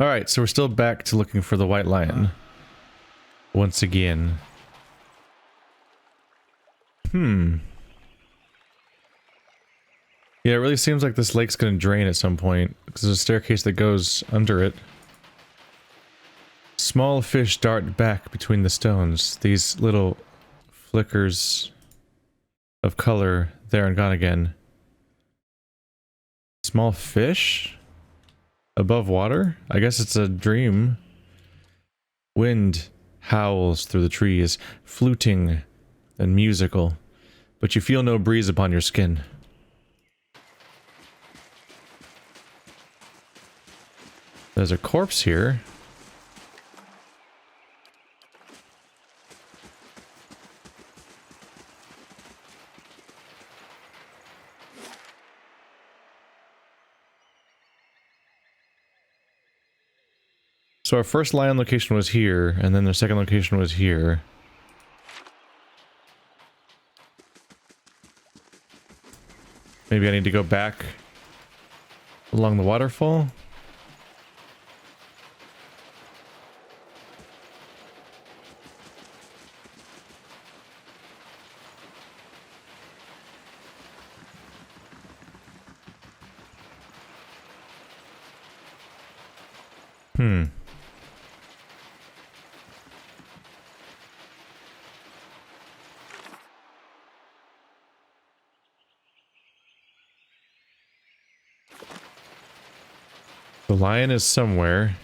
Alright, so we're still back to looking for the white lion. Once again. Yeah, it really seems like this lake's gonna drain at some point, because there's a staircase that goes under it. Small fish dart back between the stones. These little flickers of color there and gone again. Small fish? Above water? I guess it's a dream. Wind howls through the trees, fluting and musical, but you feel no breeze upon your skin. There's a corpse here. So our first lion location was here, and then the second location was here. Maybe I need to go back along the waterfall? The lion is somewhere.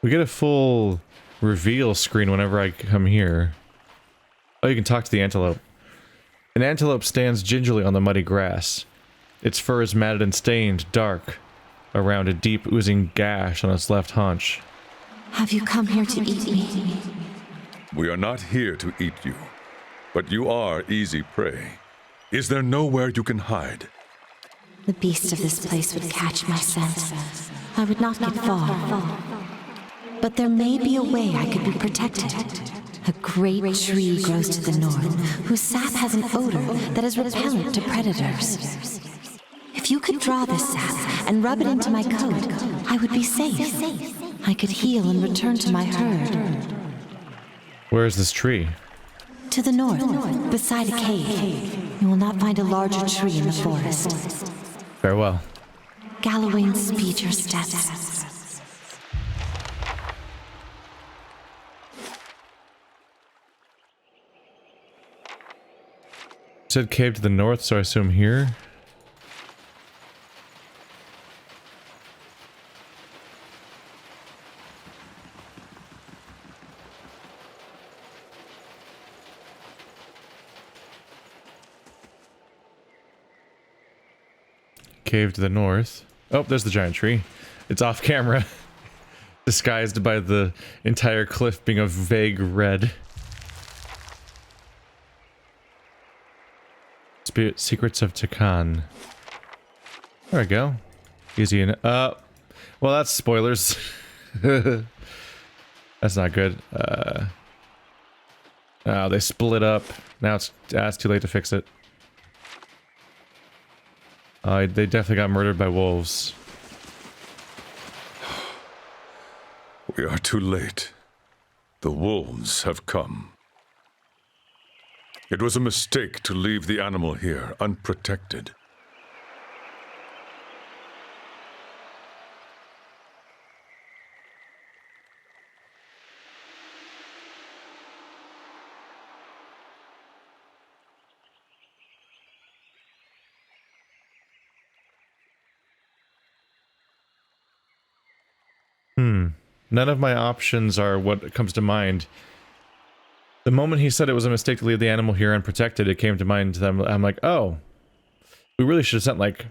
We get a full reveal screen whenever I come here. Oh, you can talk to the antelope. An antelope stands gingerly on the muddy grass. Its fur is matted and stained dark around a deep oozing gash on its left haunch. Have you come here to eat me? We are not here to eat you, but you are easy prey. Is there nowhere you can hide? The beast of this place would catch my scent. I would not get far. But there may be a way I could be protected. A great tree grows to the north, whose sap has an odor that is repellent to predators. If you could draw this sap and rub it into my coat, I would be safe. I could heal and return to my herd. Where is this tree? To the north, beside a cave. You will not find a larger tree in the forest. Farewell. Gallowayne, speed your steps. Said cave to the north, so I assume here. Cave to the north. Oh, there's the giant tree. It's off camera. Disguised by the entire cliff being a vague red. Secrets of Takan. There we go. Easy and well, that's spoilers. That's not good. Oh, they split up. Now it's too late to fix it. They definitely got murdered by wolves. We are too late. The wolves have come. It was a mistake to leave the animal here, unprotected. None of my options are what comes to mind. The moment he said it was a mistake to leave the animal here unprotected, it came to mind. I'm like, oh, we really should have sent like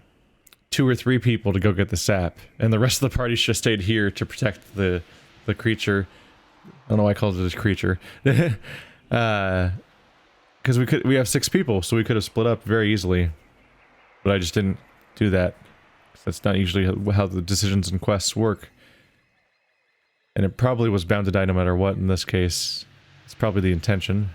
2 or 3 people to go get the sap, and the rest of the party should have stayed here to protect the creature. I don't know why I called it a creature. Because we have 6 people, so we could have split up very easily. But I just didn't do that. That's not usually how the decisions and quests work. And it probably was bound to die no matter what in this case. It's probably the intention.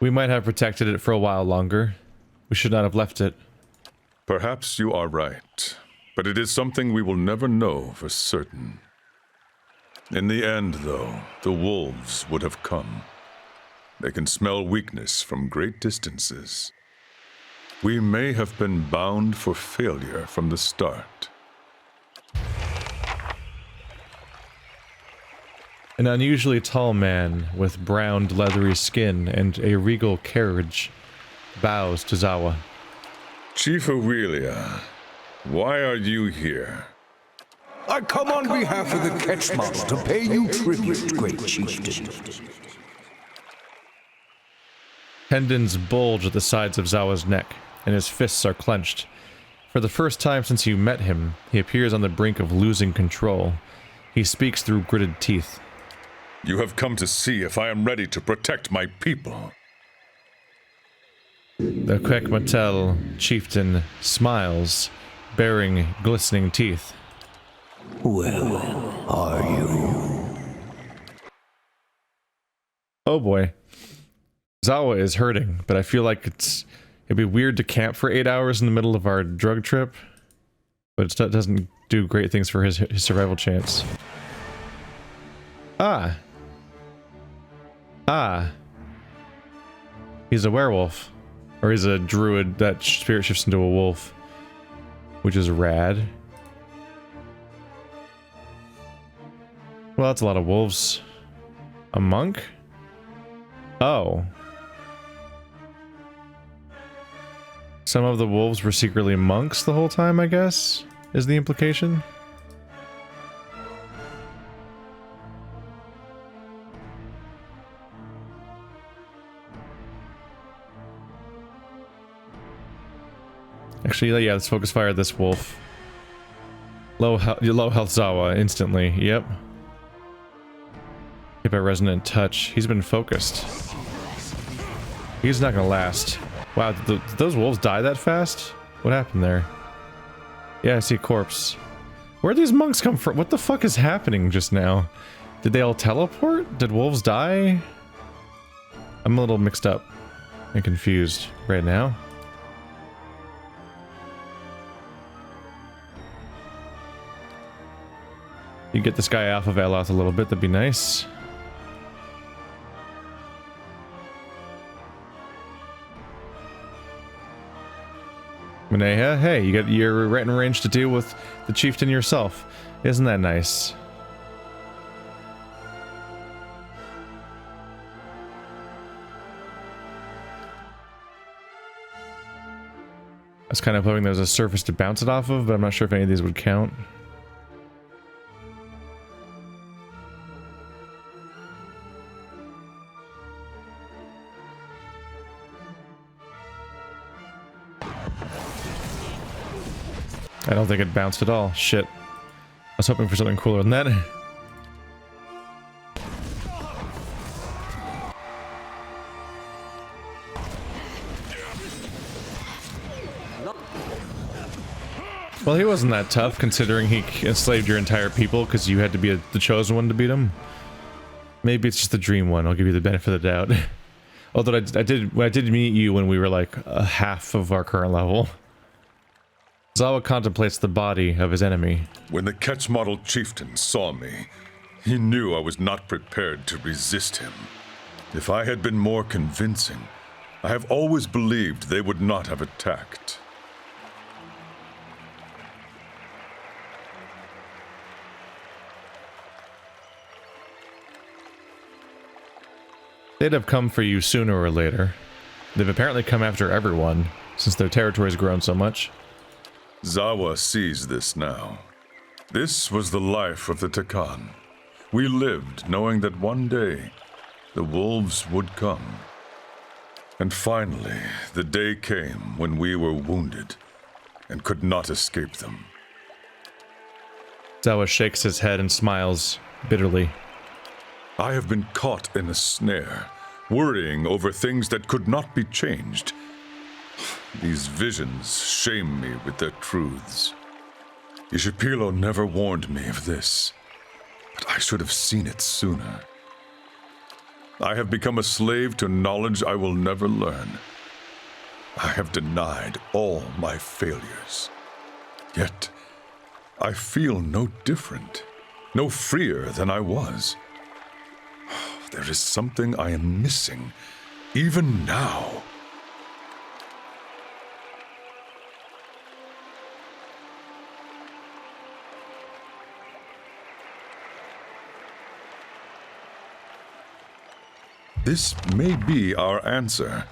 We might have protected it for a while longer. We should not have left it. Perhaps you are right, but it is something we will never know for certain. In the end, though, the wolves would have come. They can smell weakness from great distances. We may have been bound for failure from the start. An unusually tall man with browned leathery skin and a regal carriage bows to Zawa. Chief Aurelia, why are you here? I come on behalf of the Ketchmarks to pay you tribute, great chieftain. Tendons bulge at the sides of Zawa's neck, and his fists are clenched. For the first time since you met him, he appears on the brink of losing control. He speaks through gritted teeth. You have come to see if I am ready to protect my people. The Kwekmatel chieftain smiles, baring glistening teeth. Well, are you? Oh boy. Zawa is hurting, but I feel like it'd be weird to camp for 8 hours in the middle of our drug trip. But it doesn't do great things for his survival chance. Ah. He's a werewolf. Or he's a druid that spirit shifts into a wolf. Which is rad. Well, that's a lot of wolves. A monk? Oh. Some of the wolves were secretly monks the whole time, I guess, is the implication. Actually, yeah, let's focus fire at this wolf. Low health Zawa, instantly, yep. Hit by resonant touch. He's been focused. He's not gonna last. Wow, did those wolves die that fast? What happened there? Yeah, I see a corpse. Where'd these monks come from? What the fuck is happening just now? Did they all teleport? Did wolves die? I'm a little mixed up and confused right now. You get this guy off of Aloth a little bit, that'd be nice. Maneha, hey, you're right in range to deal with the chieftain yourself. Isn't that nice? I was kind of hoping there was a surface to bounce it off of, but I'm not sure if any of these would count. I don't think it bounced at all. Shit. I was hoping for something cooler than that. Well, he wasn't that tough, considering he enslaved your entire people because you had to be the chosen one to beat him. Maybe it's just the dream one. I'll give you the benefit of the doubt. Although I did meet you when we were like a half of our current level. Zawa contemplates the body of his enemy. When the Ketchmodel chieftain saw me, he knew I was not prepared to resist him. If I had been more convincing, I have always believed they would not have attacked. They'd have come for you sooner or later. They've apparently come after everyone, since their territory's grown so much. Zawa sees this now. This was the life of the Takan. We lived knowing that one day the wolves would come. And finally, the day came when we were wounded and could not escape them. Zawa shakes his head and smiles bitterly. I have been caught in a snare, worrying over things that could not be changed. These visions shame me with their truths. Ishipilo never warned me of this, but I should have seen it sooner. I have become a slave to knowledge I will never learn. I have denied all my failures. Yet, I feel no different, no freer than I was. There is something I am missing, even now. This may be our answer.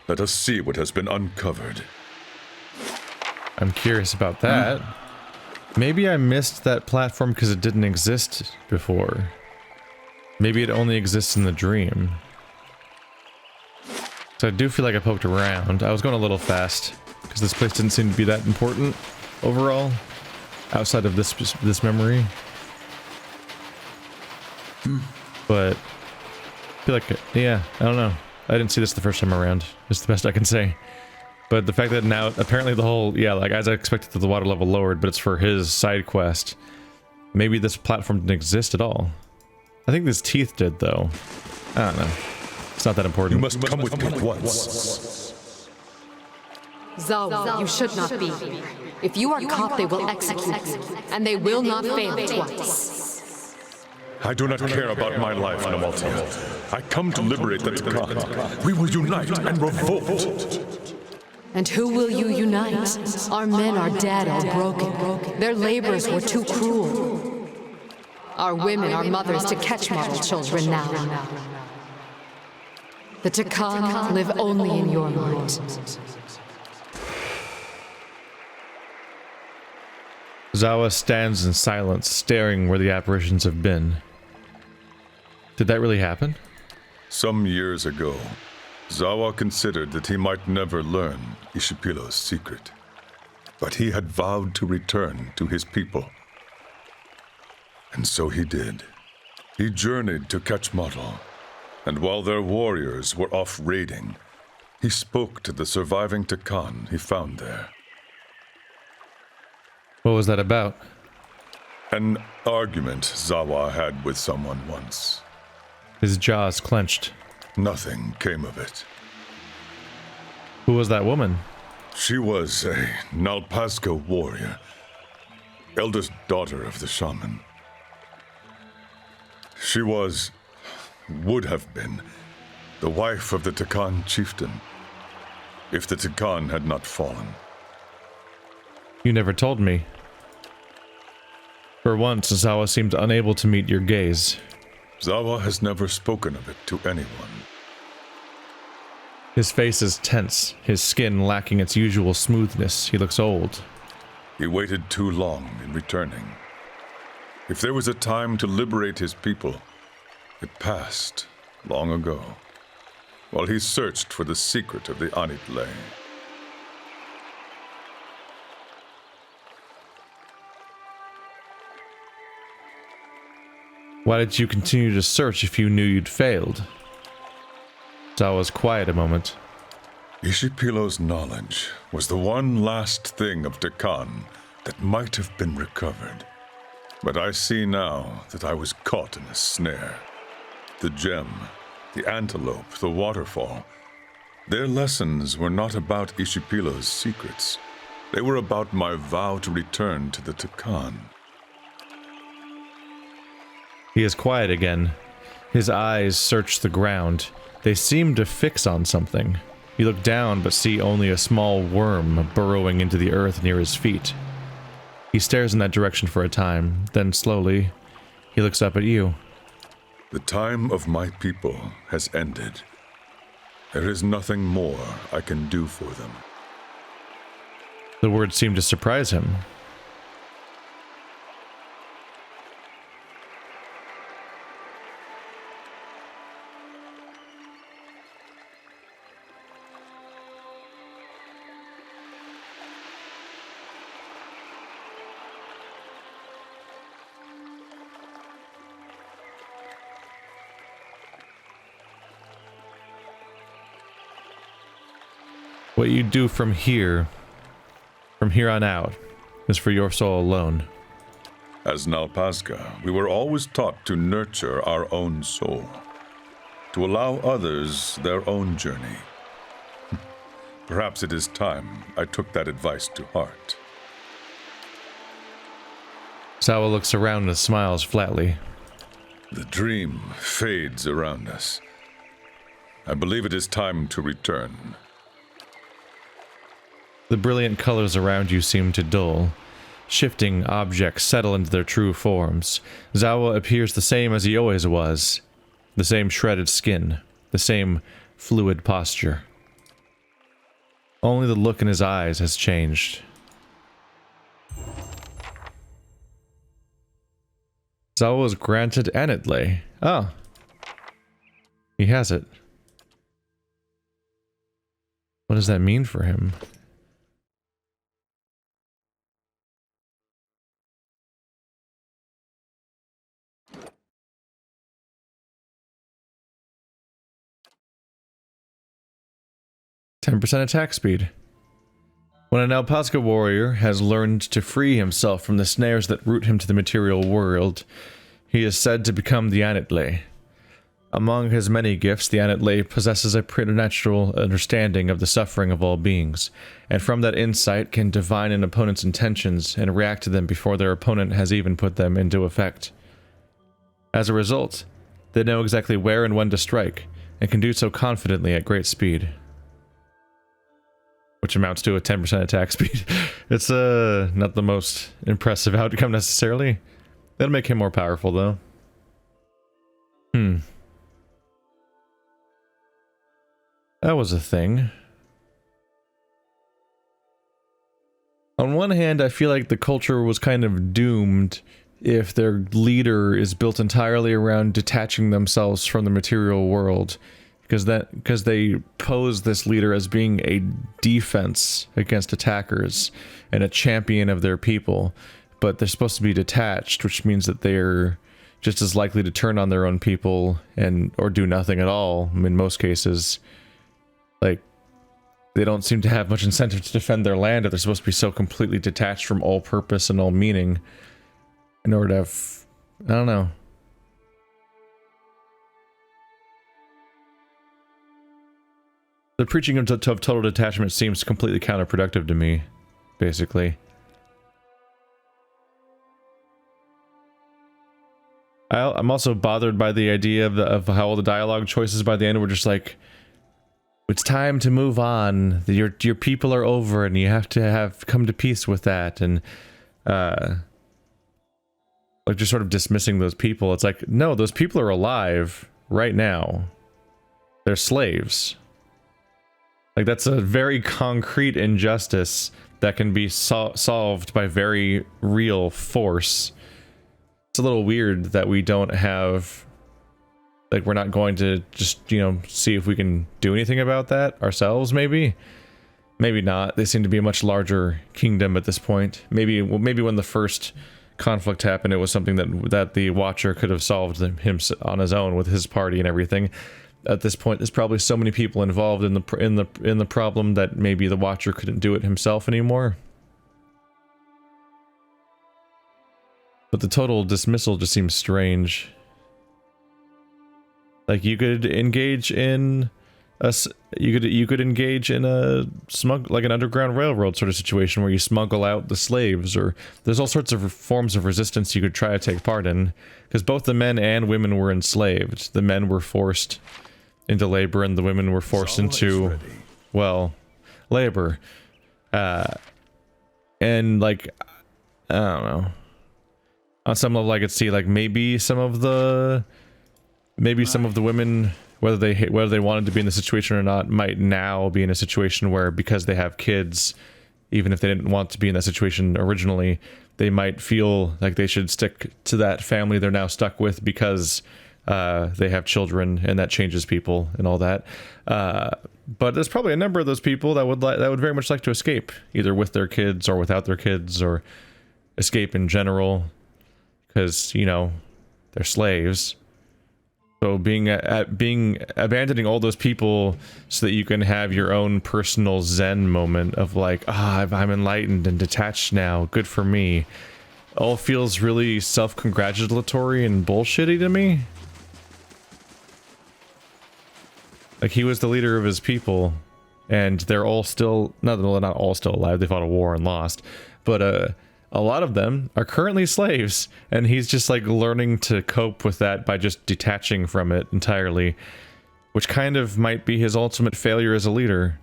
Let us see what has been uncovered. I'm curious about that. Maybe I missed that platform because it didn't exist before. Maybe it only exists in the dream. So I do feel like I poked around. I was going a little fast because this place didn't seem to be that important overall, outside of this memory. But I feel like, yeah, I don't know. I didn't see this the first time around. It's the best I can say. But the fact that now, apparently the whole, yeah, like as I expected that the water level lowered, but it's for his side quest. Maybe this platform didn't exist at all. I think his teeth did, though. I don't know. It's not that important. You must come with me at once. Zawa, you should not be here. If you are caught, they will execute you, and they will not fail twice. I do not care about my life, Namaltia. I come to liberate the Takan. We will unite and revolt. And who will you unite? Our men are dead or broken. Their labors were too cruel. Our women are mothers to catch model children now. The Takan live only in your mind. Zawa stands in silence, staring where the apparitions have been. Did that really happen? Some years ago, Zawa considered that he might never learn Ishipilo's secret. But he had vowed to return to his people. And so he did. He journeyed to Ketchmodel, and while their warriors were off raiding, he spoke to the surviving Takan he found there. What was that about? An argument Zawa had with someone once. His jaws clenched. Nothing came of it. Who was that woman? She was a Nalpazca warrior, eldest daughter of the shaman. She would have been, the wife of the Takan chieftain, if the Takan had not fallen. You never told me. For once, Zawa seemed unable to meet your gaze. Zawa has never spoken of it to anyone. His face is tense, his skin lacking its usual smoothness. He looks old. He waited too long in returning. If there was a time to liberate his people, it passed long ago, while he searched for the secret of the Anitle. Why did you continue to search if you knew you'd failed? Zawa was quiet a moment. Ishipilo's knowledge was the one last thing of Takan that might have been recovered. But I see now that I was caught in a snare. The gem, the antelope, the waterfall. Their lessons were not about Ishipilo's secrets. They were about my vow to return to the Takan. He is quiet again. His eyes search the ground. They seem to fix on something. You look down but see only a small worm burrowing into the earth near his feet. He stares in that direction for a time, then slowly, he looks up at you. The time of my people has ended. There is nothing more I can do for them. The words seem to surprise him. What you do from here on out, is for your soul alone. As Nalpazca, we were always taught to nurture our own soul, to allow others their own journey. Perhaps it is time I took that advice to heart. Zawa looks around and smiles flatly. The dream fades around us. I believe it is time to return. The brilliant colors around you seem to dull. Shifting objects settle into their true forms. Zawa appears the same as he always was. The same shredded skin. The same fluid posture. Only the look in his eyes has changed. Zawa was granted Anitle. Oh. He has it. What does that mean for him? %% attack speed. When an Alpasca warrior has learned to free himself from the snares that root him to the material world, he is said to become the Anitle. Among his many gifts, the Anitle possesses a preternatural understanding of the suffering of all beings, and from that insight can divine an opponent's intentions and react to them before their opponent has even put them into effect. As a result, they know exactly where and when to strike, and can do so confidently at great speed. Which amounts to a 10% attack speed. It's not the most impressive outcome necessarily. That'll make him more powerful though. That was a thing. On one hand, I feel like the culture was kind of doomed if their leader is built entirely around detaching themselves from the material world. Because they pose this leader as being a defense against attackers and a champion of their people, but they're supposed to be detached, which means that they're just as likely to turn on their own people or do nothing at all in most cases. Like, they don't seem to have much incentive to defend their land if they're supposed to be so completely detached from all purpose and all meaning in order to have, I don't know. The preaching of total detachment seems completely counterproductive to me, basically. I'm also bothered by the idea of how all the dialogue choices by the end were just like, it's time to move on. Your people are over, and you have to come to peace with that, and like just sort of dismissing those people. It's like, no, those people are alive right now. They're slaves. Like, that's a very concrete injustice that can be solved by very real force. It's a little weird that we don't have... Like, we're not going to just, you know, see if we can do anything about that ourselves, maybe? Maybe not. They seem to be a much larger kingdom at this point. Maybe when the first conflict happened, it was something that the Watcher could have solved him on his own with his party and everything. At this point, there's probably so many people involved in the problem that maybe the Watcher couldn't do it himself anymore. But the total dismissal just seems strange. Like, you could engage in a like an underground railroad sort of situation where you smuggle out the slaves, or there's all sorts of forms of resistance you could try to take part in, because both the men and women were enslaved. The men were forced into labor, and the women were forced into, well, labor. And like, I don't know. On some level, I could see like maybe some of the women, whether they wanted to be in the situation or not, might now be in a situation where, because they have kids, even if they didn't want to be in that situation originally, they might feel like they should stick to that family they're now stuck with because they have children, and that changes people and all that. But there's probably a number of those people that would very much like to escape, either with their kids or without their kids, or escape in general, because, you know, they're slaves. So abandoning all those people so that you can have your own personal Zen moment of like, I'm enlightened and detached now, good for me, all feels really self-congratulatory and bullshitty to me. Like, he was the leader of his people, and they're all still, not all still alive, they fought a war and lost, but a lot of them are currently slaves, and he's just like learning to cope with that by just detaching from it entirely, which kind of might be his ultimate failure as a leader.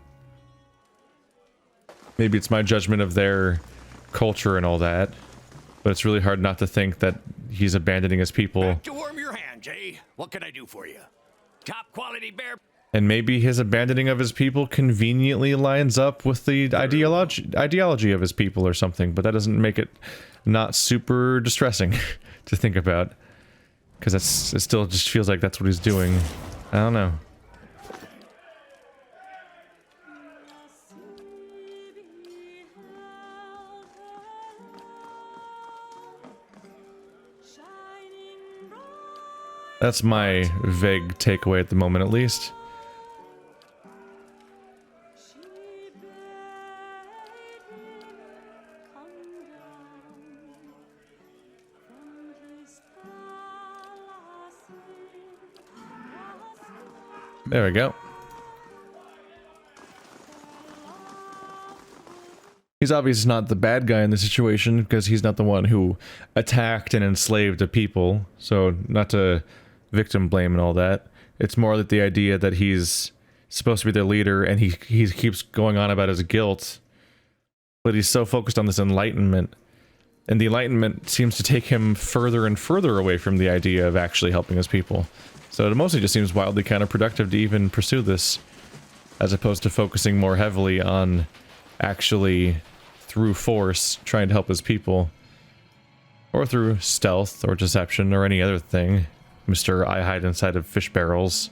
Maybe it's my judgment of their culture and all that, but it's really hard not to think that he's abandoning his people. Back to warm your hands, eh? What can I do for you? Top quality bear. And maybe his abandoning of his people conveniently lines up with the ideology of his people or something, but that doesn't make it not super distressing to think about. Because it still just feels like that's what he's doing. I don't know. That's my vague takeaway at the moment, at least. There we go. He's obviously not the bad guy in the situation, because he's not the one who attacked and enslaved a people, so not to victim blame and all that. It's more that the idea that he's supposed to be their leader, and he keeps going on about his guilt, but he's so focused on this enlightenment, and the enlightenment seems to take him further and further away from the idea of actually helping his people. So it mostly just seems wildly counterproductive to even pursue this, as opposed to focusing more heavily on actually, through force, trying to help his people. Or through stealth, or deception, or any other thing. Mr. I hide inside of fish barrels.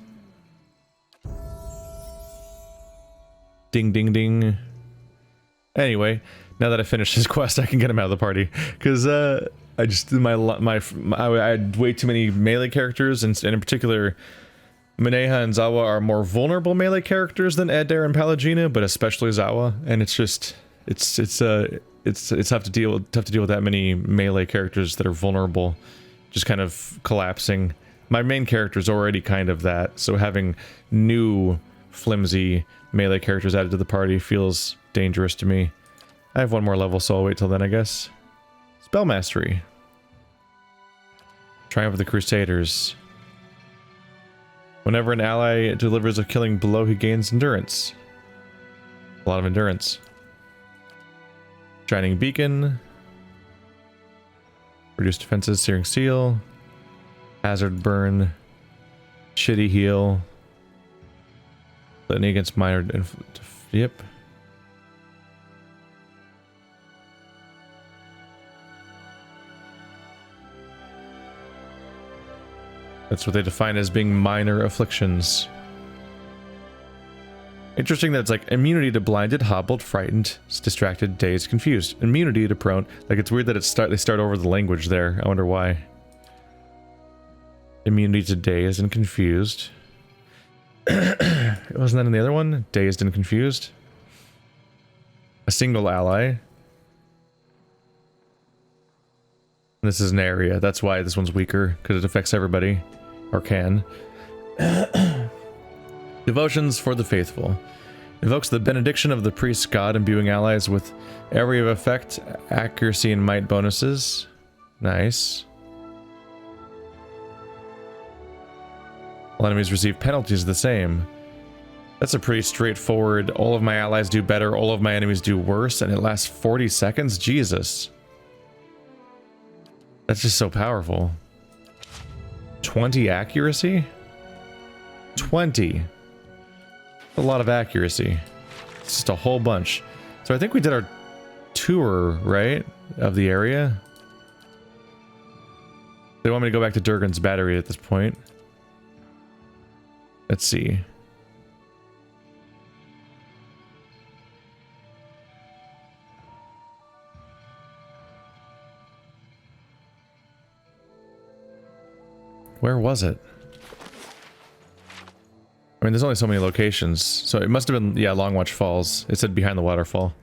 Ding ding ding. Anyway, now that I finished his quest, I can get him out of the party. Because, I just, I had way too many melee characters, and in particular, Mineha and Zawa are more vulnerable melee characters than Adair and Pallegina, but especially Zawa, and it's just, it's tough to deal with that many melee characters that are vulnerable, just kind of collapsing. My main character is already kind of that, so having new, flimsy melee characters added to the party feels dangerous to me. I have one more level, so I'll wait till then, I guess. Spell Mastery. Triumph of the Crusaders. Whenever an ally delivers a killing blow, he gains endurance. A lot of endurance. Shining Beacon. Reduce defenses, Searing Seal. Hazard Burn. Shitty Heal. Litany against minor... Yep. That's what they define as being minor afflictions. Interesting that it's like immunity to blinded, hobbled, frightened, distracted, dazed, confused. Immunity to prone. Like, it's weird that they start over the language there. I wonder why. Immunity to dazed and confused. Wasn't that in the other one? Dazed and confused. A single ally. This is an area. That's why this one's weaker, because it affects everybody. Or can. Devotions for the Faithful. Invokes the benediction of the priest's god, imbuing allies with area of effect, accuracy, and might bonuses. Nice. All enemies receive penalties the same. That's a pretty straightforward, all of my allies do better, all of my enemies do worse, and it lasts 40 seconds? Jesus. That's just so powerful. 20 accuracy? 20. A lot of accuracy. It's just a whole bunch. So I think we did our tour, right? Of the area. They want me to go back to Durgan's battery at this point. Let's see. Where was it? I mean, there's only so many locations, so it must have been, yeah, Longwatch Falls. It said behind the waterfall.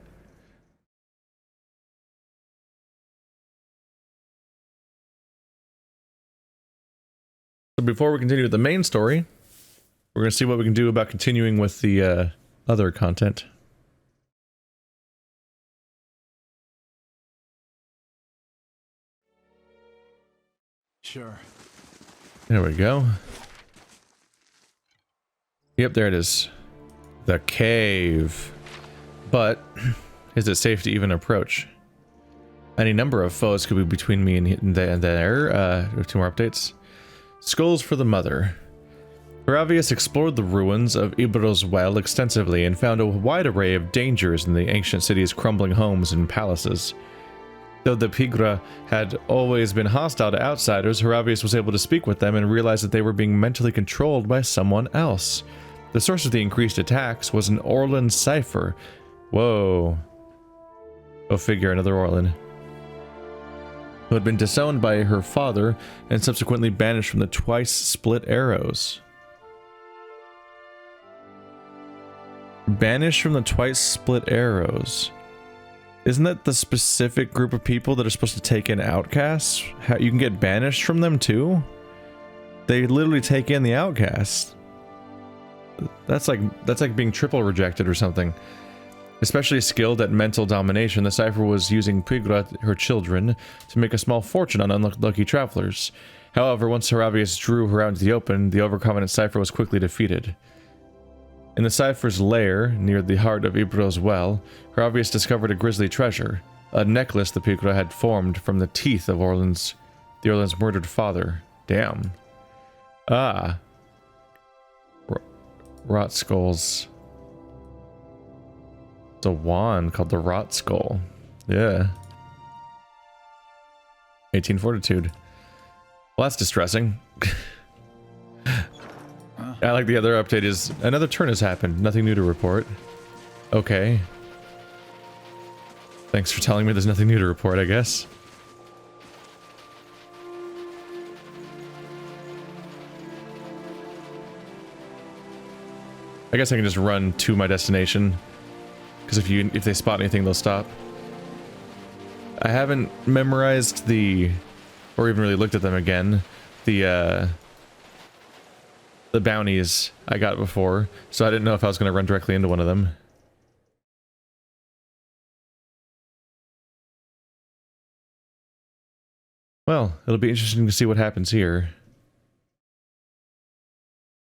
So before we continue with the main story, We're going to see what we can do about continuing with the other content. Sure. There we go. Yep, there it is. The cave. But is it safe to even approach? Any number of foes could be between me and there. We have 2 more updates. Skulls for the Mother. Haravius explored the ruins of Ibro's Well extensively and found a wide array of dangers in the ancient city's crumbling homes and palaces. Though the Pigra had always been hostile to outsiders, Haravius was able to speak with them and realize that they were being mentally controlled by someone else. The source of the increased attacks was an Orlan cipher. Whoa. Go figure, another Orlan. Who had been disowned by her father and subsequently banished from the twice split arrows. Banished from the twice split arrows. Isn't that the specific group of people that are supposed to take in outcasts? How, you can get banished from them too? They literally take in the outcasts. That's like being triple rejected or something. Especially skilled at mental domination, the cipher was using Pigra, her children, to make a small fortune on unlucky travelers. However, once Haravius drew her out into the open, the overconfident cipher was quickly defeated. In the cipher's lair, near the heart of Ibro's Well, Haravius discovered a grisly treasure, a necklace the Pigra had formed from the teeth of Orlan's murdered father. Damn. Ah. Rot skulls. It's a wand called the Rot Skull. Yeah. 18 fortitude. Well, that's distressing. I like the other update is another turn has happened. Nothing new to report. Okay. Thanks for telling me there's nothing new to report, I guess. I guess I can just run to my destination. Because if they spot anything, they'll stop. I haven't memorized or even really looked at them again. The bounties I got before, so I didn't know if I was going to run directly into one of them. Well, it'll be interesting to see what happens here.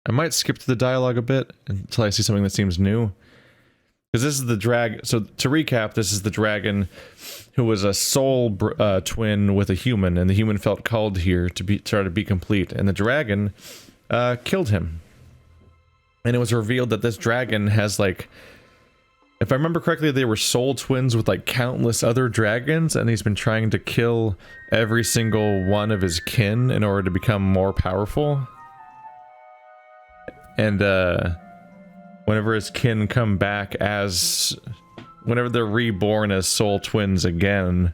I might skip to the dialogue a bit until I see something that seems new. Because this is the so to recap, this is the dragon who was a soul twin with a human, and the human felt called here to try to be complete, and the dragon killed him. And it was revealed that this dragon has, like, if I remember correctly, they were soul twins with like countless other dragons, and he's been trying to kill every single one of his kin in order to become more powerful. And whenever his kin come back whenever they're reborn as soul twins again,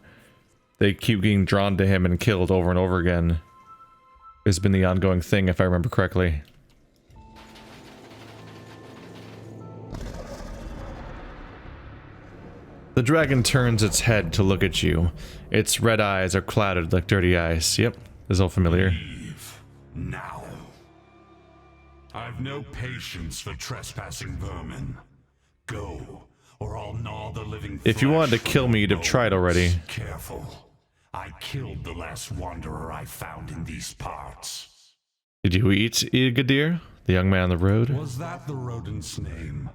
they keep getting drawn to him and killed over and over again. It's been the ongoing thing, if I remember correctly. The dragon turns its head to look at you. Its red eyes are clouded like dirty ice. Yep, this is all familiar. Leave now. I've no patience for trespassing vermin. Go, or I'll gnaw the living If you wanted to kill me, you'd have tried already. Careful. I killed the last wanderer I found in these parts. Did you eat Igadir, the young man on the road? Was that the rodent's name?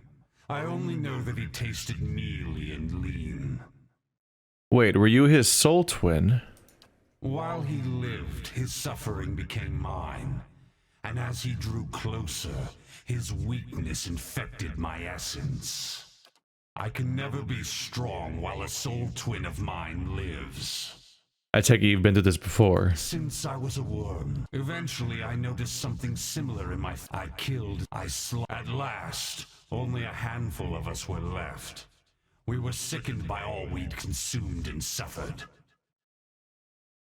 I only know that he tasted mealy and lean. Wait, were you his soul twin? While he lived, his suffering became mine. And as he drew closer, his weakness infected my essence. I can never be strong while a soul twin of mine lives. I take it you've been through this before. Since I was a worm, eventually I noticed something similar in my... At last, only a handful of us were left. We were sickened by all we'd consumed and suffered.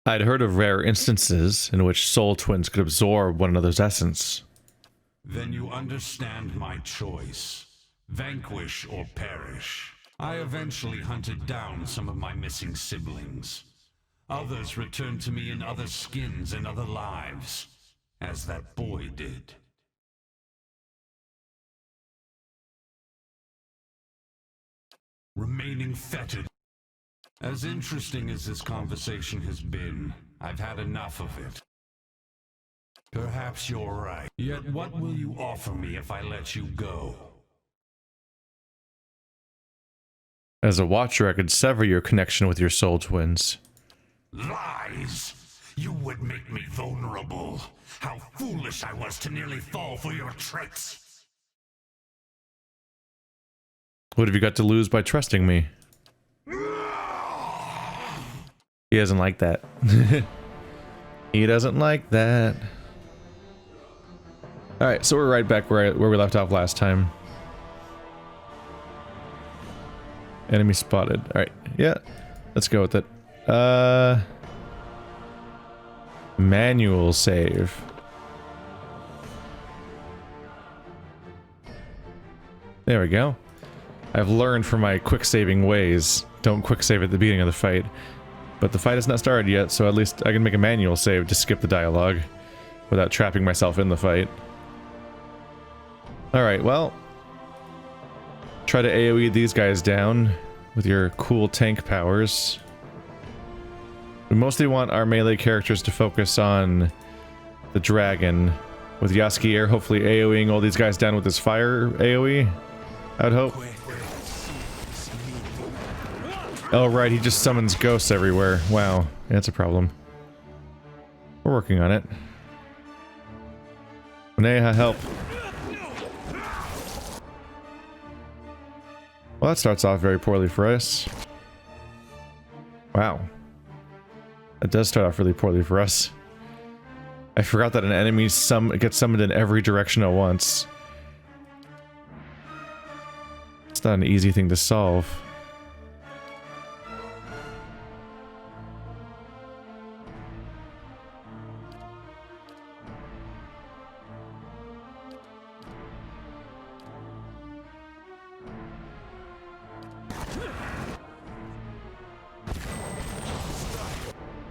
I'd heard of rare instances in which soul twins could absorb one another's essence. Then you understand my choice. Vanquish or perish. I eventually hunted down some of my missing siblings. Others returned to me in other skins and other lives, as that boy did. remaining fettered. As interesting as this conversation has been, I've had enough of it. Perhaps you're right. Yet what will you offer me if I let you go? As a watcher, I could sever your connection with your soul twins. Lies! You would make me vulnerable. How foolish I was to nearly fall for your tricks. What have you got to lose by trusting me? He doesn't like that. He doesn't like that. Alright, so we're right back where we left off last time. Enemy spotted. Alright, yeah. Let's go with it. Manual save. There we go. I've learned from my quick saving ways. Don't quick save at the beginning of the fight. But the fight has not started yet, so at least I can make a manual save to skip the dialogue without trapping myself in the fight. Alright, well, try to AoE these guys down with your cool tank powers. We mostly want our melee characters to focus on the dragon, with Yaskier hopefully AoEing all these guys down with his fire AoE, I would hope. Oh right, he just summons ghosts everywhere. Wow, that's a problem. We're working on it. Neha, help. Well, that starts off very poorly for us. Wow. That does start off really poorly for us. I forgot that an enemy gets summoned in every direction at once. It's not an easy thing to solve.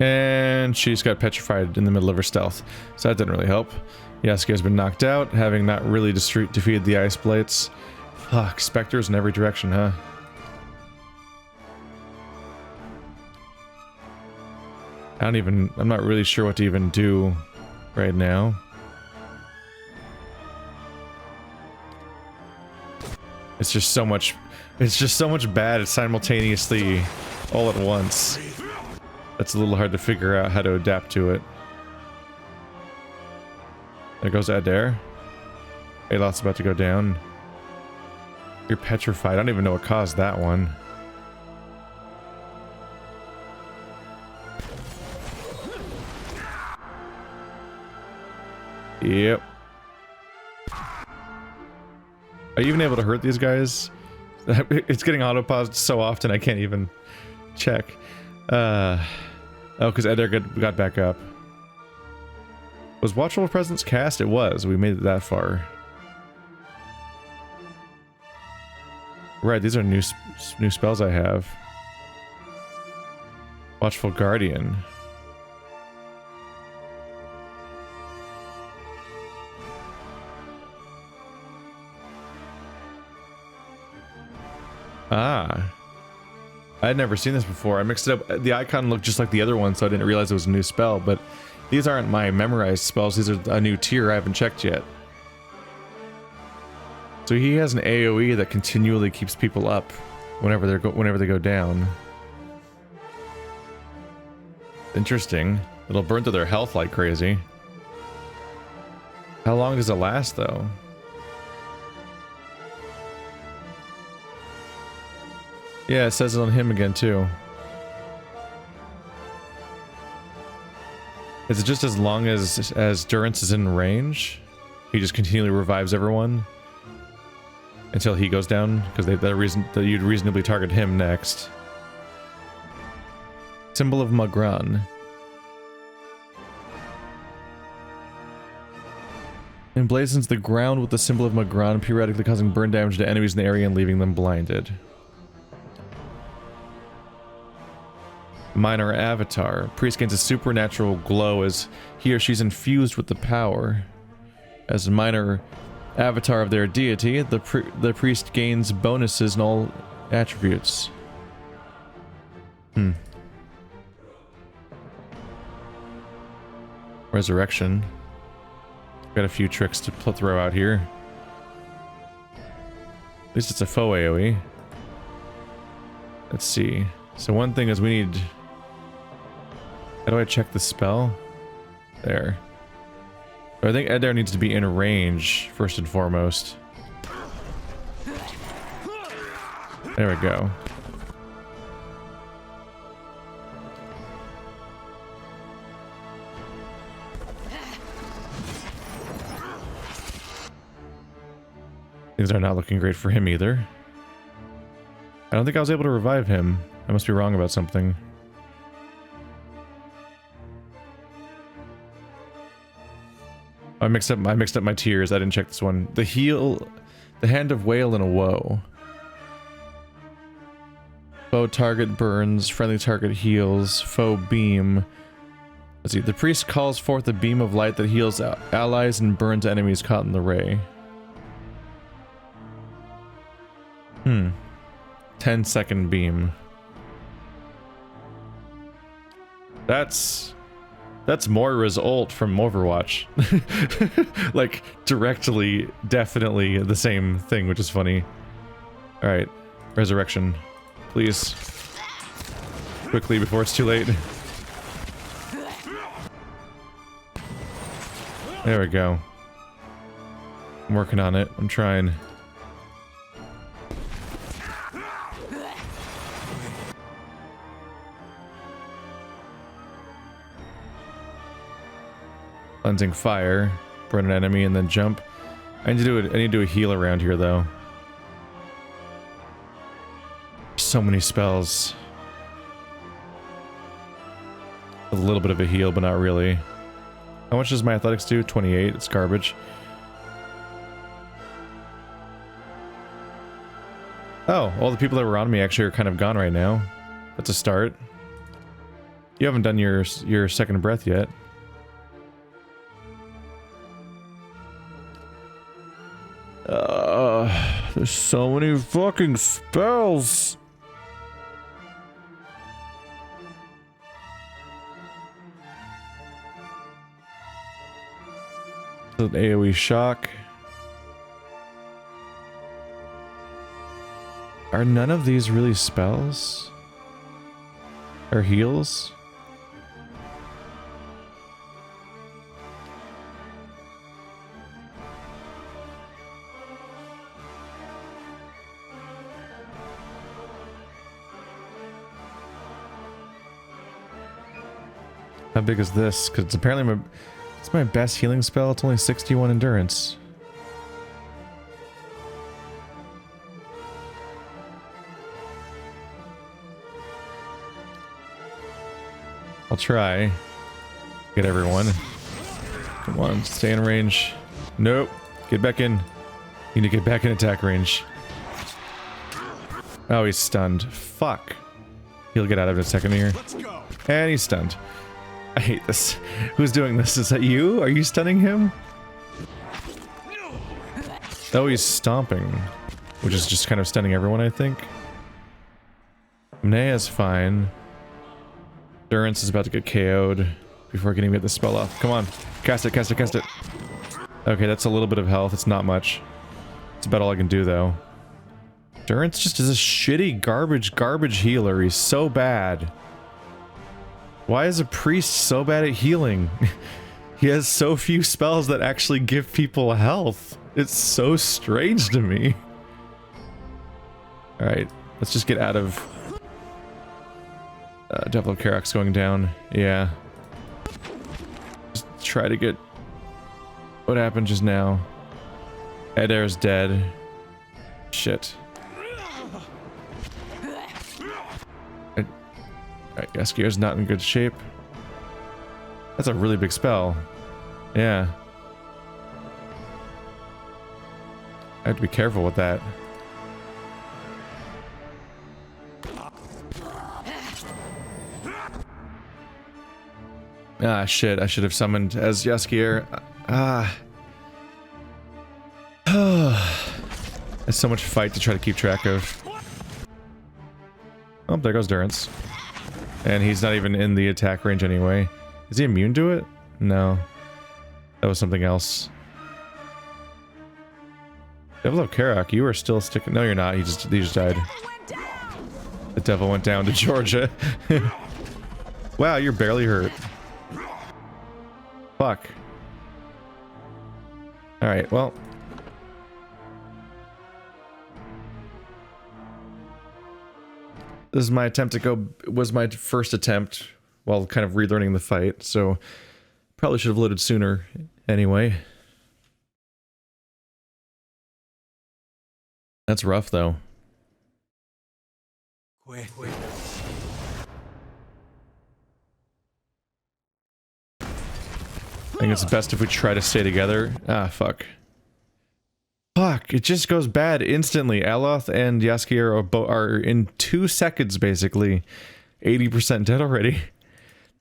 And she's got petrified in the middle of her stealth, so that didn't really help. Yasuke has been knocked out, having not really defeated the ice blights. Fuck, specters in every direction, huh? I'm not really sure what to even do right now. It's just so much bad simultaneously all at once. It's a little hard to figure out how to adapt to it. There goes Adair. Alot's about to go down. You're petrified. I don't even know what caused that one. Yep. Are you even able to hurt these guys? It's getting auto-paused so often I can't even check. Oh, because Adair got back up. Was Watchful Presence cast? It was. We made it that far. Right, these are new spells I have. Watchful Guardian. Ah. I had never seen this before. I mixed it up. The icon looked just like the other one, so I didn't realize it was a new spell, but these aren't my memorized spells. These are a new tier I haven't checked yet. So he has an AoE that continually keeps people up whenever they go down. Interesting. It'll burn through their health like crazy. How long does it last, though? Yeah, it says it on him again, too. Is it just as long as Durance is in range? He just continually revives everyone? Until he goes down? Because that you'd reasonably target him next. Symbol of Magran. Emblazons the ground with the symbol of Magran, periodically causing burn damage to enemies in the area and leaving them blinded. Minor Avatar. Priest gains a supernatural glow as he or she's infused with the power. As a minor avatar of their deity, the priest gains bonuses in all Attributes. Resurrection. Got a few tricks to throw out here. At least it's a faux AoE. Let's see. So one thing is we need... How do I check the spell? There. I think Adair needs to be in range, first and foremost. There we go. Things are not looking great for him either. I don't think I was able to revive him. I must be wrong about something. I mixed up my tiers. I didn't check this one. The Hand of Wail and a Woe. Foe target burns, friendly target heals, foe beam. Let's see. The priest calls forth a beam of light that heals allies and burns enemies caught in the ray. 10-second beam. That's Moira's ult from Overwatch. Like, directly, definitely the same thing, which is funny. Alright, Resurrection. Please. Quickly, before it's too late. There we go. I'm working on it. I'm trying. Cleansing fire, burn an enemy, and then jump. I need to do a heal around here, though. So many spells. A little bit of a heal, but not really. How much does my athletics do? 28. It's garbage. Oh, all the people that were on me actually are kind of gone right now. That's a start. You haven't done your second breath yet. There's so many fucking spells. An AoE shock. Are none of these really spells? Or heals? How big is this? Because it's apparently it's my best healing spell. It's only 61 endurance. I'll try. Get everyone. Come on, stay in range. Nope. Get back in. You need to get back in attack range. Oh, he's stunned. Fuck. He'll get out of it in a second here. And he's stunned. I hate this. Who's doing this? Is that you? Are you stunning him? Oh, he's stomping. Which is just kind of stunning everyone, I think. Nea's fine. Durance is about to get KO'd before getting the spell off. Come on. Cast it, cast it, cast it. Okay, that's a little bit of health. It's not much. It's about all I can do, though. Durance just is a shitty garbage healer. He's so bad. Why is a priest so bad at healing? He has so few spells that actually give people health. It's so strange to me. Alright, let's just get out of... Devil of Karak's going down. Yeah. Just try to get... What happened just now? Adair's dead. Shit. Yaskier's not in good shape. That's a really big spell. Yeah. I have to be careful with that. Ah, shit. I should have summoned as Yaskier. There's so much fight to try to keep track of. Oh, there goes Durance. And he's not even in the attack range anyway. Is he immune to it? No. That was something else. Devil of Karak, you are still sticking. No, you're not. He just died. The devil went down to Georgia. Wow, you're barely hurt. Fuck. Alright, well. This is my attempt to go, was my first attempt while kind of relearning the fight, so probably should have loaded sooner anyway. That's rough though. Wait. I think it's best if we try to stay together. Ah, fuck. Fuck, it just goes bad instantly. Aloth and Jaskier are in 2 seconds, basically. 80% dead already.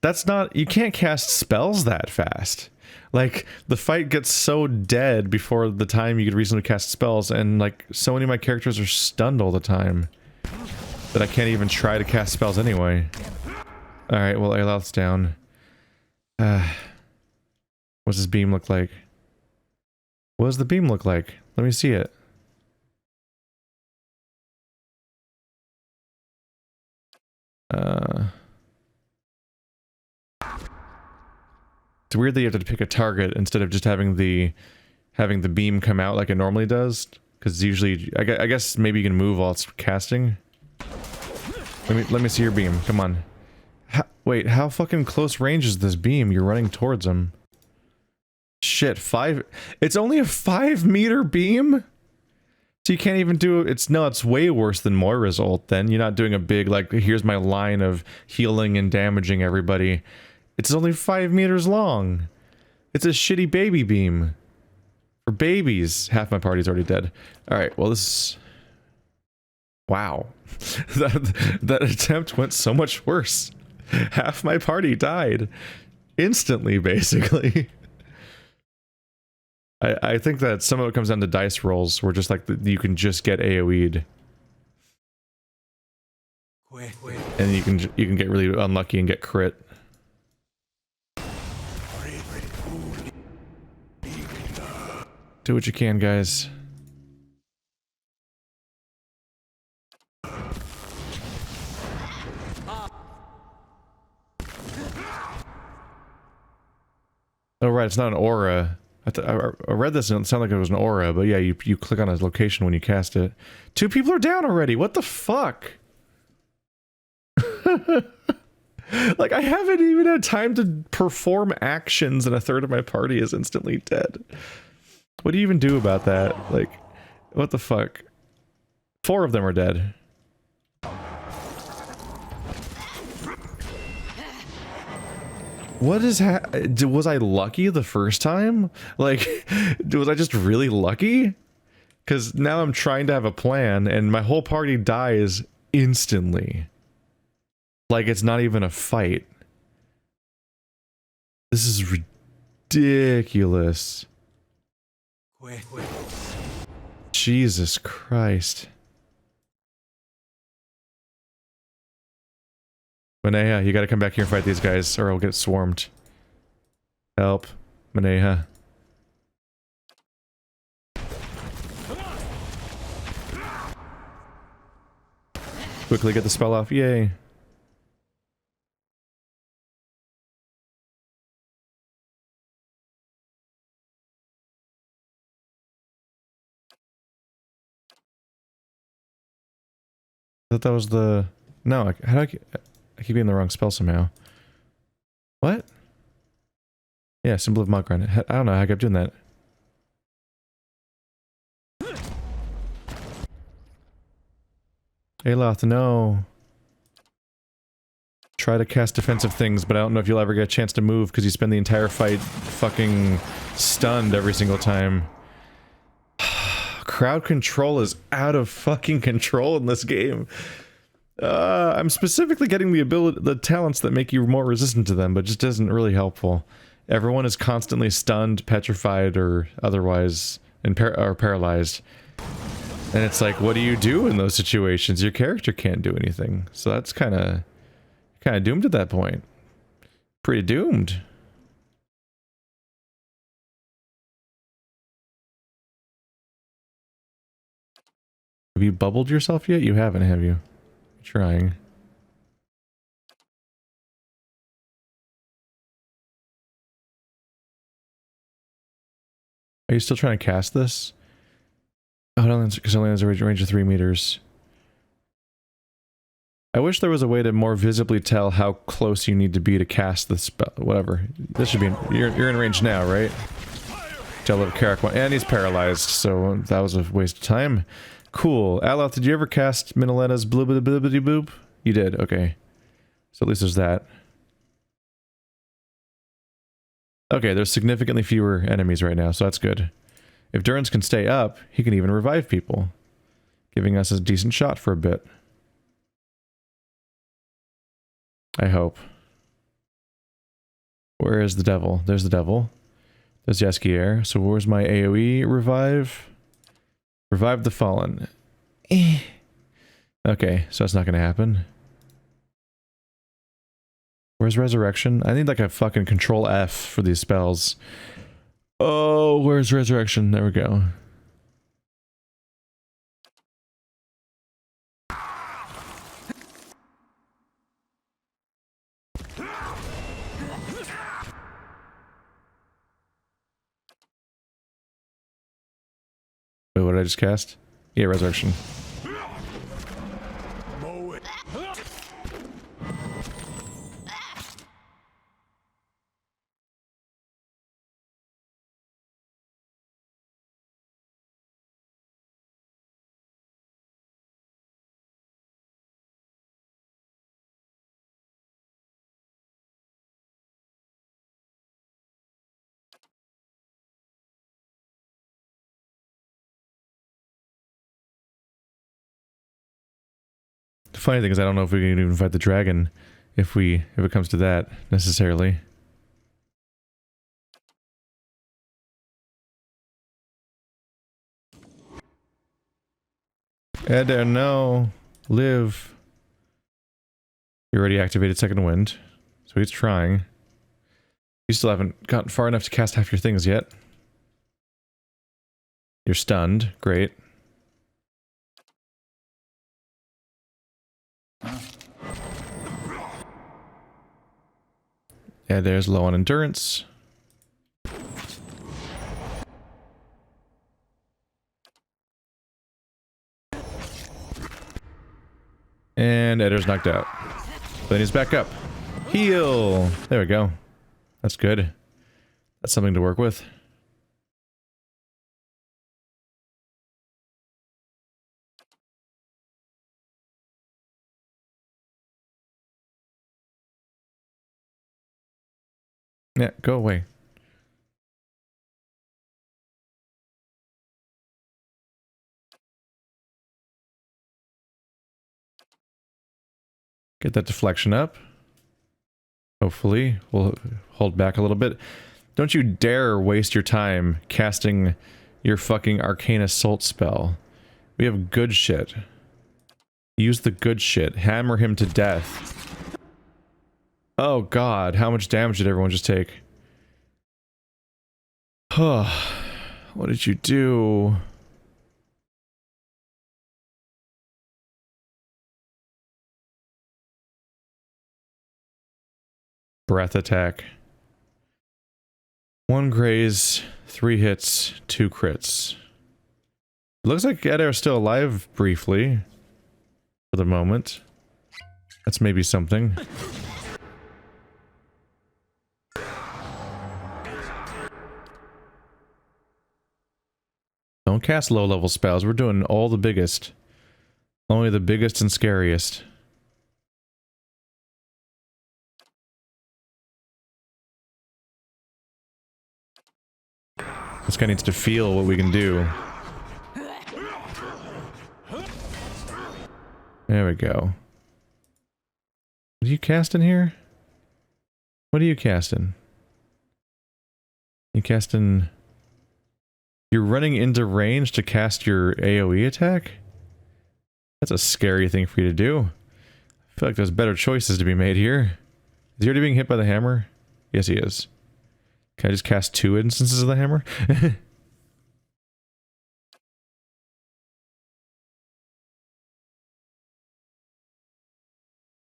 That's not... You can't cast spells that fast. Like, the fight gets so dead before the time you could reasonably cast spells, and, like, so many of my characters are stunned all the time that I can't even try to cast spells anyway. Alright, well, Aloth's down. What's his beam look like? What does the beam look like? Let me see it. It's weird that you have to pick a target instead of just having the beam come out like it normally does. Because usually, I guess maybe you can move while it's casting. Let me see your beam. Come on. Wait, how fucking close range is this beam? You're running towards him. Shit, 5... It's only a 5-meter beam? So you can't even do... It's way worse than Moira's ult then. You're not doing a big, like, here's my line of healing and damaging everybody. It's only 5 meters long. It's a shitty baby beam. For babies. Half my party's already dead. Alright, well this... Wow. that attempt went so much worse. Half my party died. Instantly, basically. I think that some of it comes down to dice rolls, where just like you can just get AoE'd. And you can get really unlucky and get crit. Do what you can, guys. Oh right, it's not an aura. I read this and it sounded like it was an aura, but yeah, you click on a location when you cast it. 2 people are down already, what the fuck? Like, I haven't even had time to perform actions and a third of my party is instantly dead. What do you even do about that? Like, what the fuck? 4 of them are dead. What is was I lucky the first time? Like, was I just really lucky? Because now I'm trying to have a plan and my whole party dies instantly. Like, it's not even a fight. This is ridiculous. Jesus Christ. Maneha, you gotta come back here and fight these guys, or I'll get swarmed. Help. Maneha. Quickly get the spell off, yay. I thought that was the... No, how do I keep getting the wrong spell somehow. What? Yeah, Symbol of Mugran. I don't know how I kept doing that. Aloth, no. Try to cast defensive things, but I don't know if you'll ever get a chance to move because you spend the entire fight fucking stunned every single time. Crowd control is out of fucking control in this game. I'm specifically getting the talents that make you more resistant to them, but just isn't really helpful. Everyone is constantly stunned, petrified, or otherwise, or paralyzed. And it's like, what do you do in those situations? Your character can't do anything. So that's kind of doomed at that point. Pretty doomed. Have you bubbled yourself yet? You haven't, have you? Trying. Are you still trying to cast this? Oh, because it only has a range of 3 meters. I wish there was a way to more visibly tell how close you need to be to cast the spell. Whatever. This should be. You're in range now, right? Tell little Carrick one, and he's paralyzed, so that was a waste of time. Cool. Aloth, did you ever cast Minalette's bloobity boop? You did. Okay. So at least there's that. Okay, there's significantly fewer enemies right now, so that's good. If Durance can stay up, he can even revive people, giving us a decent shot for a bit. I hope. Where is the devil? There's the devil. There's Yeskier. So where's my AoE revive? Revive the fallen. Okay, so that's not gonna happen. Where's resurrection? I need like a fucking control F for these spells. Oh, where's resurrection? There we go. Wait, what did I just cast? Yeah, resurrection. The funny thing is I don't know if we can even fight the dragon if it comes to that necessarily. Eder, no. Live. You already activated second wind, so he's trying. You still haven't gotten far enough to cast half your things yet. You're stunned. Great. Yeah, there's low on endurance. And Eder's knocked out. Then he's back up. Heal! There we go. That's good. That's something to work with. Yeah, go away. Get that deflection up. Hopefully, we'll hold back a little bit. Don't you dare waste your time casting your fucking Arcane Assault spell. We have good shit. Use the good shit. Hammer him to death. Oh god, how much damage did everyone just take? What did you do? Breath attack. 1 graze, 3 hits, 2 crits. It looks like Eder's still alive briefly. For the moment. That's maybe something. Don't cast low-level spells. We're doing all the biggest. Only the biggest and scariest. This guy needs to feel what we can do. There we go. What are you casting here? What are you casting? You casting... You're running into range to cast your AoE attack? That's a scary thing for you to do. I feel like there's better choices to be made here. Is he already being hit by the hammer? Yes, he is. Can I just cast 2 instances of the hammer?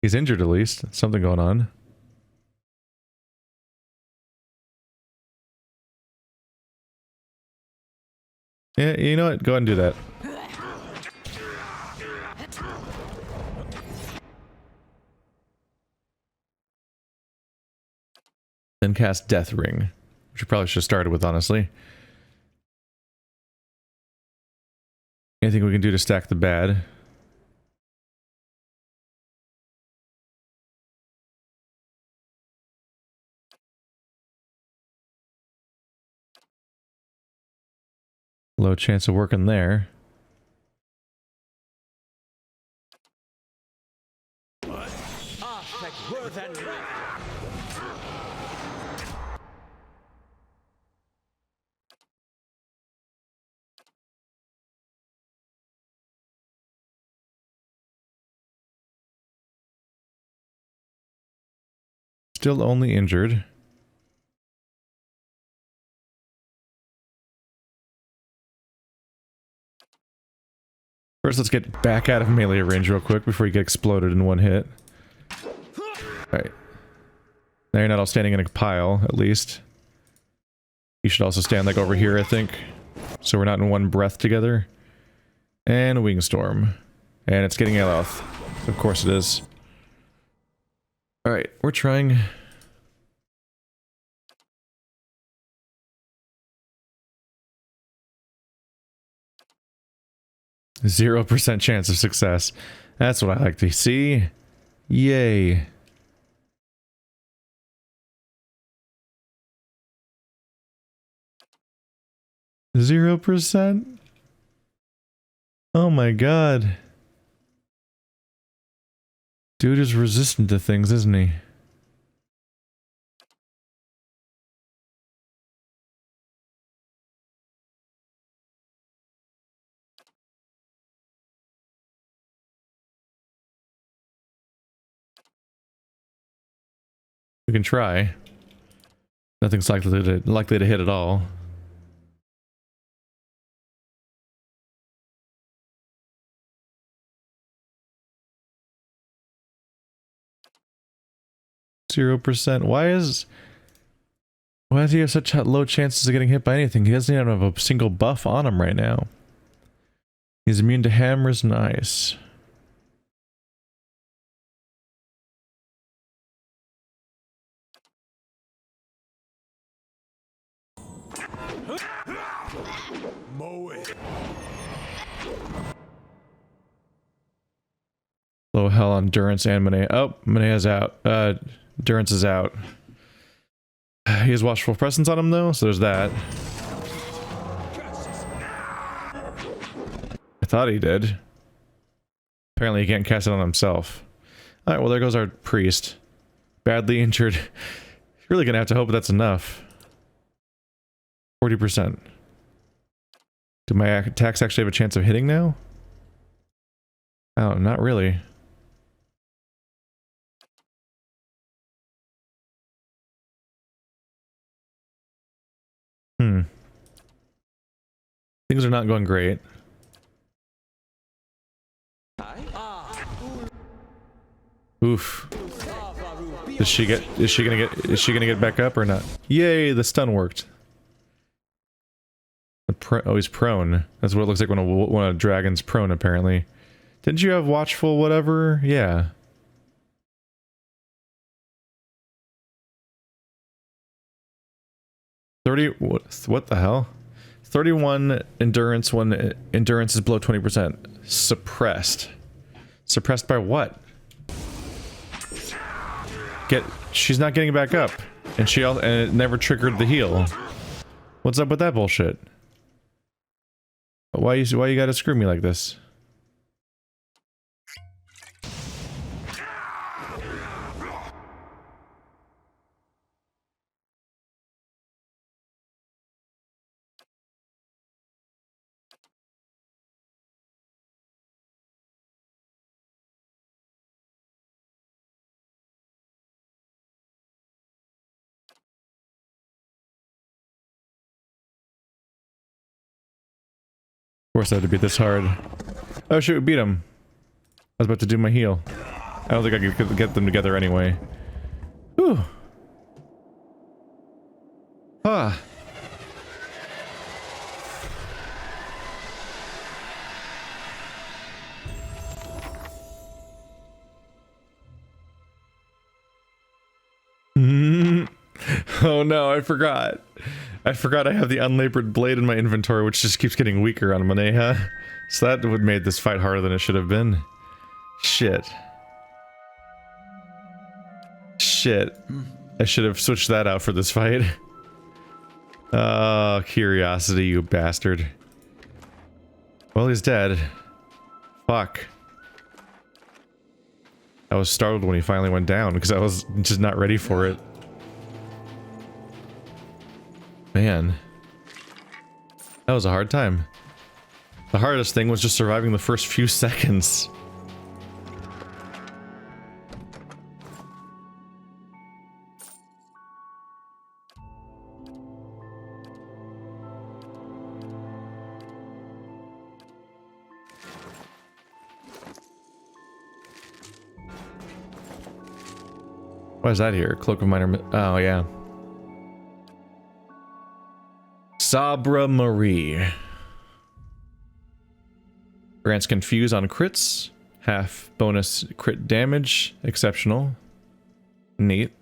He's injured at least. Something going on. Yeah, you know what? Go ahead and do that. Then cast Death Ring, which you probably should have started with, honestly. Anything we can do to stack the bad? Low chance of working there. Still only injured. First, let's get back out of melee range real quick before you get exploded in one hit. Alright. Now you're not all standing in a pile, at least. You should also stand like over here, I think. So we're not in one breath together. And a Wing Storm. And it's getting a health. Of course it is. Alright, we're trying. %0 chance of success. That's what I like to see. Yay. %? Oh my god. Dude is resistant to things, isn't he? We can try. Nothing's likely to hit at all. %. Why does he have such low chances of getting hit by anything? He doesn't even have a single buff on him right now. He's immune to hammers and ice. Low hell on Durance and Monet. Oh, Monet's out. Durance is out. He has Watchful Presence on him though, so there's that. I thought he did. Apparently he can't cast it on himself. Alright, well there goes our priest. Badly injured. Really gonna have to hope that's enough. 40%. Do my attacks actually have a chance of hitting now? Oh, not really. Things are not going great. Oof. Is she gonna get back up or not? Yay, the stun worked. Oh, he's prone. That's what it looks like when a dragon's prone, apparently. Didn't you have watchful whatever? Yeah. What the hell? 31 endurance when endurance is below 20%. Suppressed. Suppressed by what? She's not getting back up. And it never triggered the heal. What's up with that bullshit? Why you gotta screw me like this? course that had to be this hard. Oh shit, we beat him. I was about to do my heal. I don't think I could get them together anyway. Whew. Ah. Oh no, I forgot. I forgot I have the unlabored blade in my inventory, which just keeps getting weaker on Maneha. So that would have made this fight harder than it should have been. Shit. Shit. I should have switched that out for this fight. Oh, curiosity, you bastard. Well, he's dead. Fuck. I was startled when he finally went down, because I was just not ready for it. Man. That was a hard time. The hardest thing was just surviving the first few seconds. Why is that here? Cloak of Minor... Oh, yeah. Sabra Marie. Grants Confuse on crits. Half bonus crit damage. Exceptional. Neat.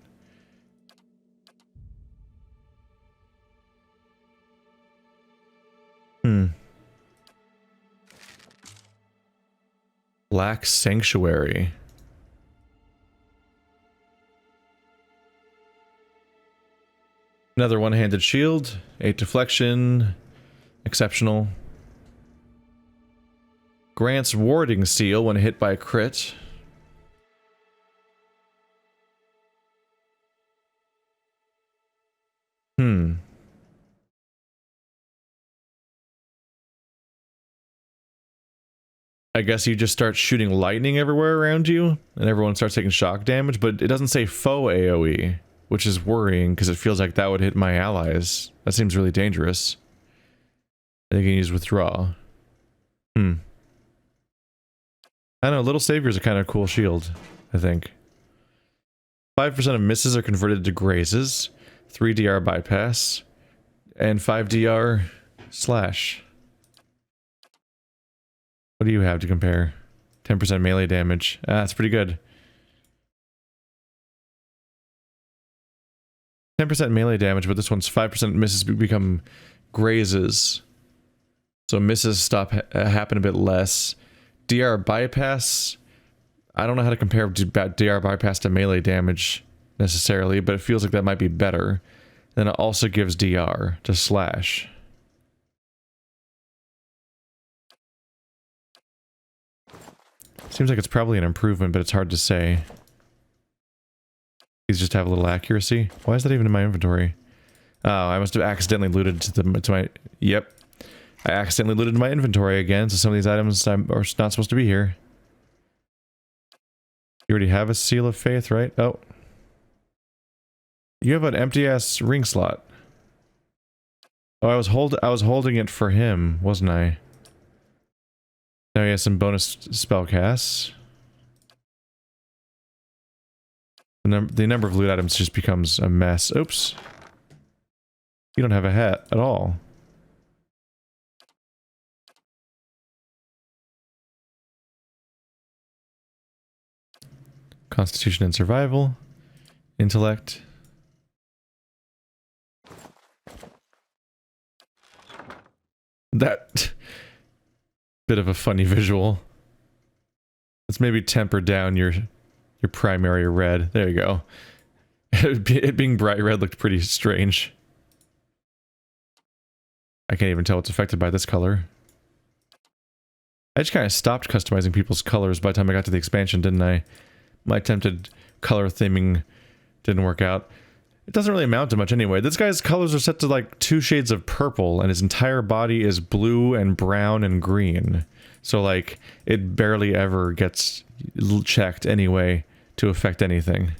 Black Sanctuary. Another one-handed shield, 8 deflection, exceptional. Grants warding seal when hit by a crit. I guess you just start shooting lightning everywhere around you, and everyone starts taking shock damage, but it doesn't say foe AoE. Which is worrying, because it feels like that would hit my allies. That seems really dangerous. They can use withdraw. I don't know, Little Savior's a kind of cool shield, I think. 5% of misses are converted to grazes, 3 DR bypass, and 5 DR slash. What do you have to compare? 10% melee damage. Ah, that's pretty good. 10% melee damage, but this one's 5% misses become grazes. So misses happen a bit less. DR bypass, I don't know how to compare DR bypass to melee damage necessarily, but it feels like that might be better. Then it also gives DR to slash. Seems like it's probably an improvement, but it's hard to say. These just have a little accuracy. Why is that even in my inventory? Oh, I must have accidentally looted to my... Yep. I accidentally looted my inventory again, so some of these items are not supposed to be here. You already have a Seal of Faith, right? Oh. You have an empty-ass ring slot. Oh, I was holding it for him, wasn't I? Now he has some bonus spell casts. The number of loot items just becomes a mess. Oops. You don't have a hat at all. Constitution and survival. Intellect. That... bit of a funny visual. Let's maybe temper down your primary red. There you go. It being bright red looked pretty strange. I can't even tell what's affected by this color. I just kind of stopped customizing people's colors by the time I got to the expansion, didn't I? My attempted color theming didn't work out. It doesn't really amount to much anyway. This guy's colors are set to like 2 shades of purple, and his entire body is blue and brown and green. So like, it barely ever gets checked anyway to affect anything.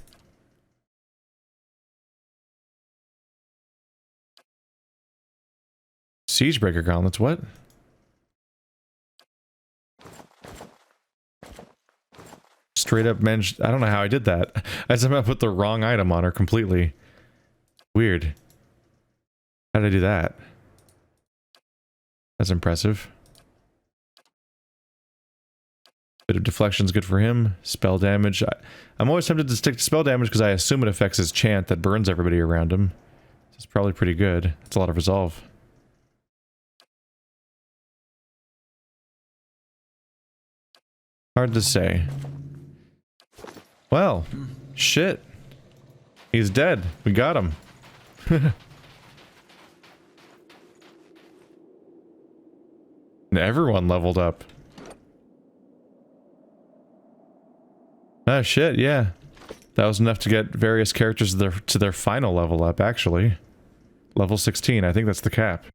Siegebreaker gauntlets, what? Straight up managed... I don't know how I did that. I somehow put the wrong item on her completely. Weird. How did I do that? That's impressive. Bit of deflection's good for him. Spell damage. I'm always tempted to stick to spell damage because I assume it affects his chant that burns everybody around him. It's probably pretty good. It's a lot of resolve. Hard to say. Well, shit. He's dead. We got him. And everyone leveled up. Oh shit, yeah. That was enough to get various characters to their final level up, actually. Level 16, I think that's the cap.